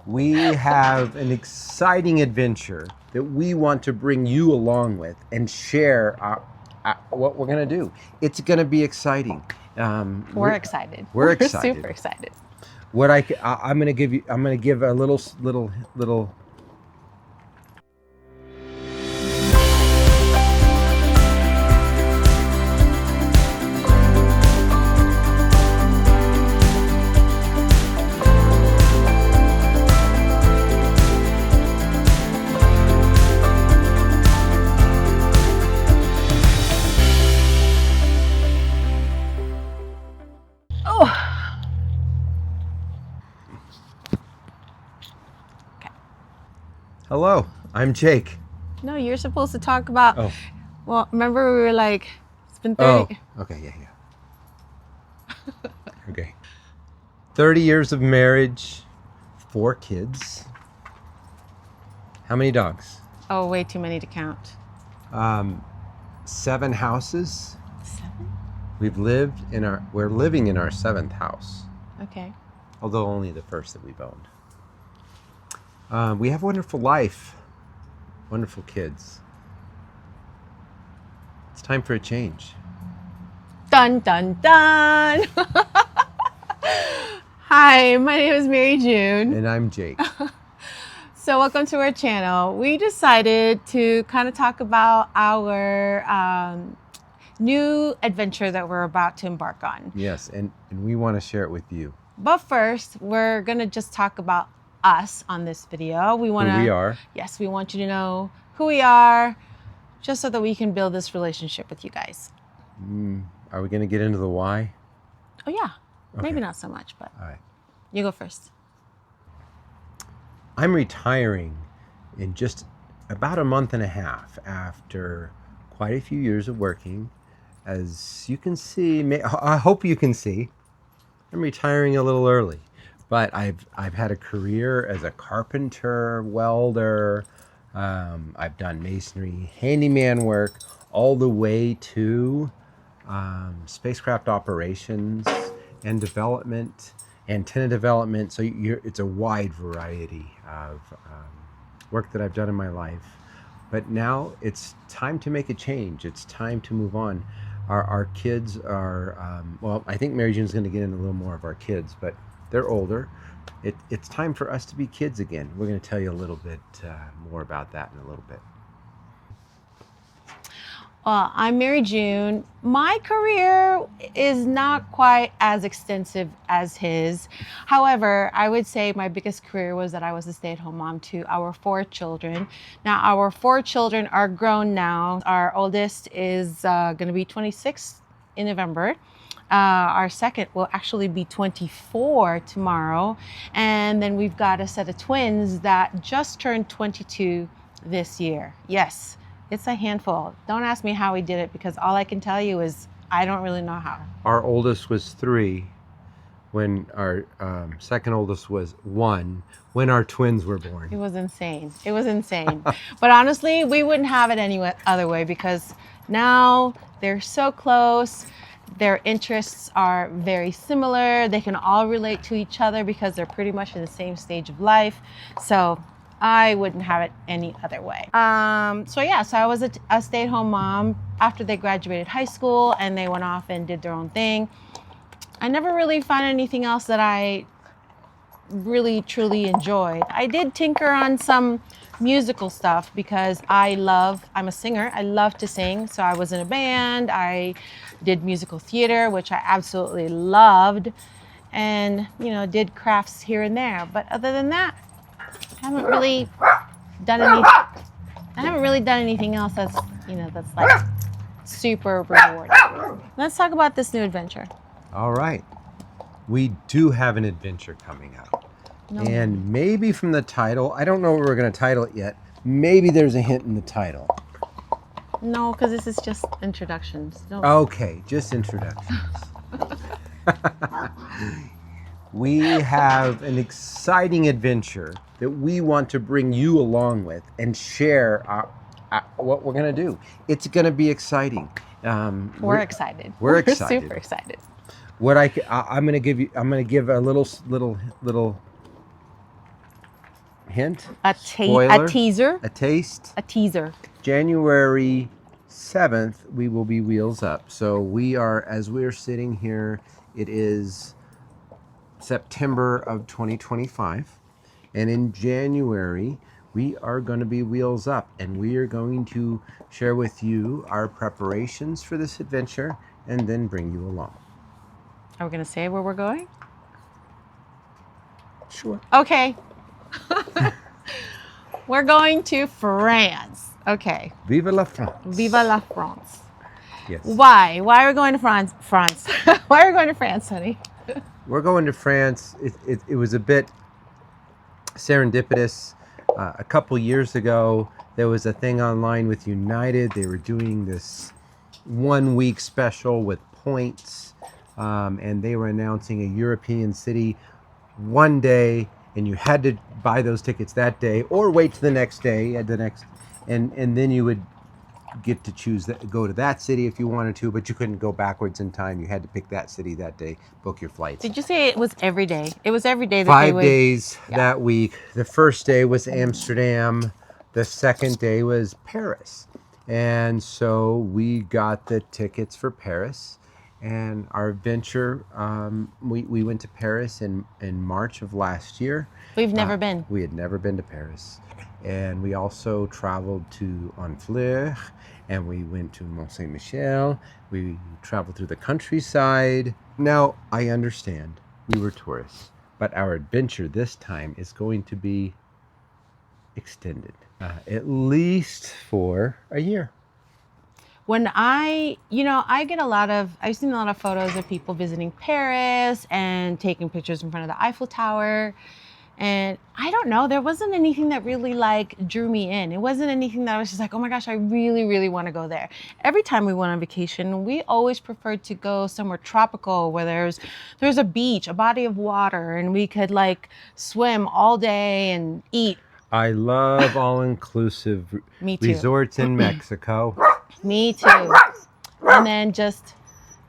We have an exciting adventure that we want to bring you along with and share what we're going to do. It's going to be exciting. We're excited. We're excited. Super excited. I'm going to give a little. Hello, I'm Jake. No, you're supposed to talk about. Oh. Well, remember we were like, it's been 30. Oh, okay, yeah. Okay. 30 years of marriage, 4 kids. How many dogs? Oh, way too many to count. 7 houses. 7? We're living in our 7th house. Okay. Although only the first that we've owned. We have a wonderful life, wonderful kids. It's time for a change. Dun, dun, dun. Hi, my name is Mary June. And I'm Jake. So welcome to our channel. We decided to kind of talk about our new adventure that we're about to embark on. Yes, and we want to share it with you. But first, we're going to just talk about us on this video. Who we are. Yes, we want you to know who we are, just so that we can build this relationship with you guys. Are we going to get into the why? Oh yeah, Okay. Maybe not so much, but All right. you go first. I'm retiring in just about a month and a half after quite a few years of working. As you can see, I hope you can see, I'm retiring a little early. But I've had a career as a carpenter, welder. I've done masonry, handyman work, all the way to spacecraft operations and development, antenna development. So it's a wide variety of work that I've done in my life. But now it's time to make a change. It's time to move on. Our kids are, well, I think Mary June's going to get into a little more of our kids, but they're older. It's time for us to be kids again. We're going to tell you a little bit more about that in a little bit. Well, I'm Mary June. My career is not quite as extensive as his. However, I would say my biggest career was that I was a stay-at-home mom to our 4 children. Now, our 4 children are grown now. Our oldest is going to be 26 in November. Our second will actually be 24 tomorrow. And then we've got a set of twins that just turned 22 this year. Yes, it's a handful. Don't ask me how we did it, because all I can tell you is I don't really know how. Our oldest was 3 when our second oldest was 1 when our twins were born. It was insane. It was insane. But honestly, we wouldn't have it any other way, because now they're so close. Their interests are very similar. They can all relate to each other because they're pretty much in the same stage of life. So I wouldn't have it any other way. So I was a stay-at-home mom after they graduated high school and they went off and did their own thing. I never really found anything else that I really truly enjoyed. I did tinker on some musical stuff because I'm a singer. I love to sing. So I was in a band. I did musical theater, which I absolutely loved, and did crafts here and there. But other than that, I haven't really done anything else that's that's like super rewarding. Let's talk about this new adventure. All right. We do have an adventure coming up. No. And maybe from the title, I don't know what we're going to title it yet. Maybe there's a hint in the title. No, because this is just introductions. No. Okay, just introductions. We have an exciting adventure that we want to bring you along with and share what we're going to do. It's going to be exciting. We're excited. We're excited. Super excited. I'm going to give a little. hint, a spoiler, teaser, a taste. a teaser. January 7th, we will be wheels up. So as we're sitting here, it is September of 2025. And in January, we are going to be wheels up, and we are going to share with you our preparations for this adventure and then bring you along. Are we going to say where we're going? Sure. Okay. We're going to France. Okay. Vive la France. Viva la France. Yes. Why? Why are we going to France? Why are we going to France, honey? We're going to France. It was a bit serendipitous. A couple years ago, there was a thing online with United. They were doing this 1 week special with points, and they were announcing a European city one day, and you had to buy those tickets that day or wait to the next day and then you would get to choose that, go to that city if you wanted to, but you couldn't go backwards in time. You had to pick that city that day, book your flights. Did you say it was every day? It was every day that 5 days that week. The first day was Amsterdam. The second day was Paris. And so we got the tickets for Paris. And our adventure, we went to Paris in March of last year. We've never been. We had never been to Paris. And we also traveled to Honfleur, and we went to Mont Saint-Michel. We traveled through the countryside. Now, I understand we were tourists, but our adventure this time is going to be extended, at least for a year. When I've seen a lot of photos of people visiting Paris and taking pictures in front of the Eiffel Tower. And I don't know, there wasn't anything that really drew me in. It wasn't anything that I was just like, oh my gosh, I really, really want to go there. Every time we went on vacation, we always preferred to go somewhere tropical where there's a beach, a body of water, and we could swim all day and eat. I love all-inclusive resorts in Mexico. Me too. And then just,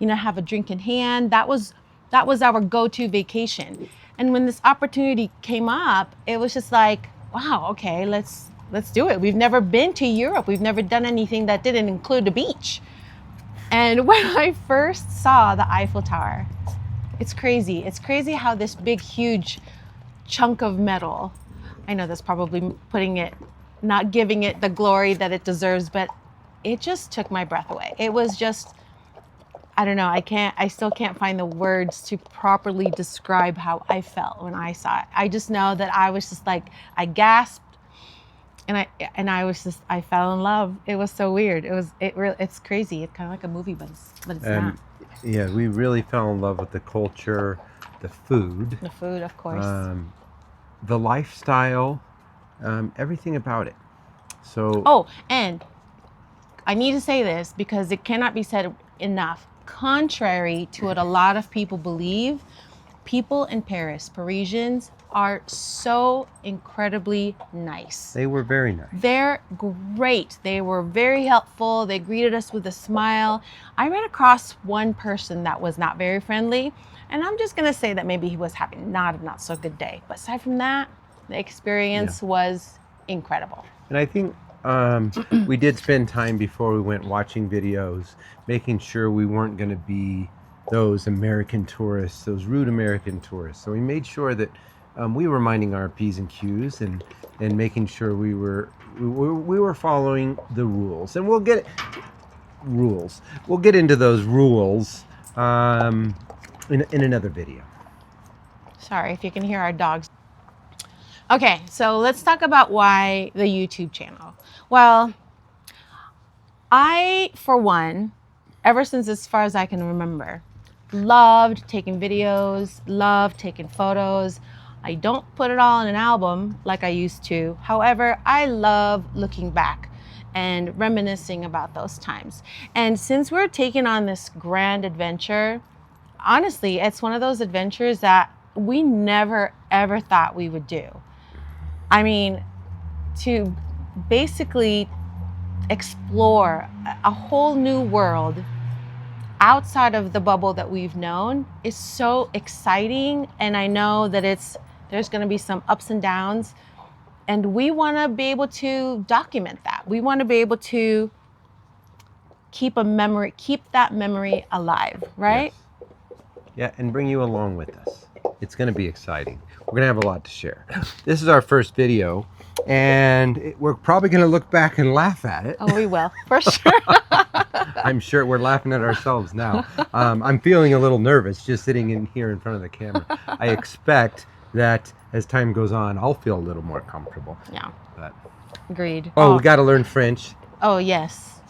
have a drink in hand. That was our go-to vacation. And when this opportunity came up, it was just like, wow, okay, let's do it. We've never been to Europe. We've never done anything that didn't include a beach. And when I first saw the Eiffel Tower, it's crazy. It's crazy how this big, huge chunk of metal, I know that's probably not giving it the glory that it deserves, but it just took my breath away. It was just, I don't know, I still can't find the words to properly describe how I felt when I saw it. I just know that I was just I gasped and I fell in love. It was so weird. It's crazy. It's kind of like a movie, but it's not. Yeah, we really fell in love with the culture, the food. The food, of course. The lifestyle, everything about it. So. Oh, and I need to say this because it cannot be said enough. Contrary to what a lot of people believe, people in Paris, Parisians, are so incredibly nice. They were very nice. They're great. They were very helpful. They greeted us with a smile. I ran across one person that was not very friendly, and I'm just going to say that maybe he was having not so good day. But aside from that, the experience was incredible. And I think we did spend time before we went watching videos, making sure we weren't going to be those American tourists, those rude American tourists. So we made sure that we were minding our P's and Q's and making sure we were following the rules. And we'll get into those rules in another video. Sorry if you can hear our dogs. Okay, so let's talk about why the YouTube channel. Well, I, for one, ever since as far as I can remember, loved taking videos, loved taking photos. I don't put it all in an album like I used to. However, I love looking back and reminiscing about those times. And since we're taking on this grand adventure, honestly, it's one of those adventures that we never, ever thought we would do. I mean, to basically explore a whole new world outside of the bubble that we've known is so exciting. And I know that there's going to be some ups and downs. And we want to be able to document that. We want to be able to keep that memory alive, right? Yes. Yeah, and bring you along with us. It's going to be exciting. We're going to have a lot to share. This is our first video, and we're probably going to look back and laugh at it. Oh, we will, for sure. I'm sure we're laughing at ourselves now. I'm feeling a little nervous just sitting in here in front of the camera. I expect that as time goes on, I'll feel a little more comfortable. Yeah. But, Agreed. we got to learn French. Oh, yes.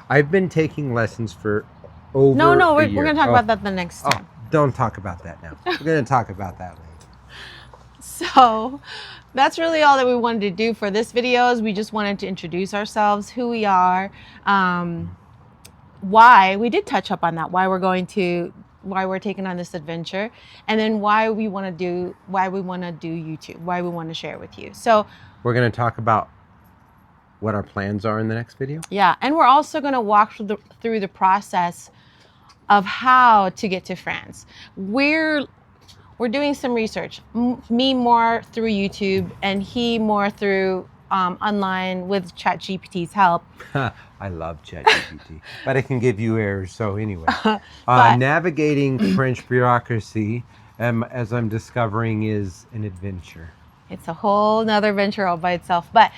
I've been taking lessons for over No, we're a year. going to talk about that the next time. Don't talk about that now. We're going to talk about that later. So that's really all that we wanted to do for this video. Is we just wanted to introduce ourselves, who we are, why we did touch up on that, why we're taking on this adventure, and then why we want to do YouTube, why we want to share with you. So we're going to talk about what our plans are in the next video. Yeah, and we're also going to walk through the process of how to get to France. We're doing some research. Me more through YouTube, and he more through online with ChatGPT's help. I love ChatGPT, but it can give you errors. So anyway, navigating French bureaucracy, as I'm discovering, is an adventure. It's a whole nother adventure all by itself, but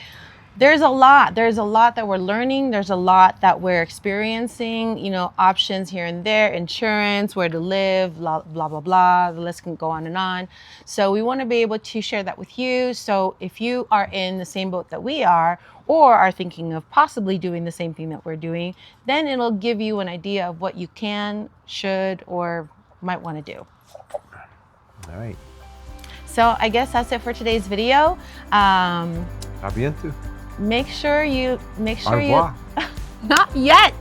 there's a lot that we're learning. There's a lot that we're experiencing, options here and there, insurance, where to live, blah, blah, blah, blah. The list can go on and on. So we want to be able to share that with you. So if you are in the same boat that we are, or are thinking of possibly doing the same thing that we're doing, then it'll give you an idea of what you can, should, or might want to do. All right. So I guess that's it for today's video. A bientôt. Make sure you Au revoir. not yet.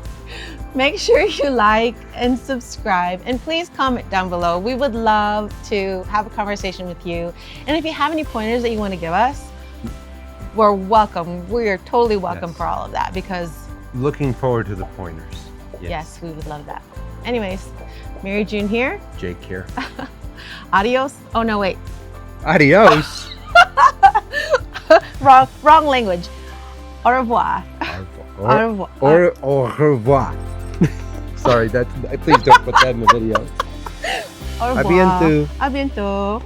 Make sure you like and subscribe, and please comment down below. We would love to have a conversation with you. And if you have any pointers that you want to give us, we're welcome. We are totally welcome for all of that, because looking forward to the pointers. Yes, we would love that. Anyways, Mary June here. Jake here. Adios. Oh no, wait. Adios. Wrong language. Au revoir. Au revoir. Au revoir. Sorry, please don't put that in the video. Au revoir. A bientôt. A bientôt.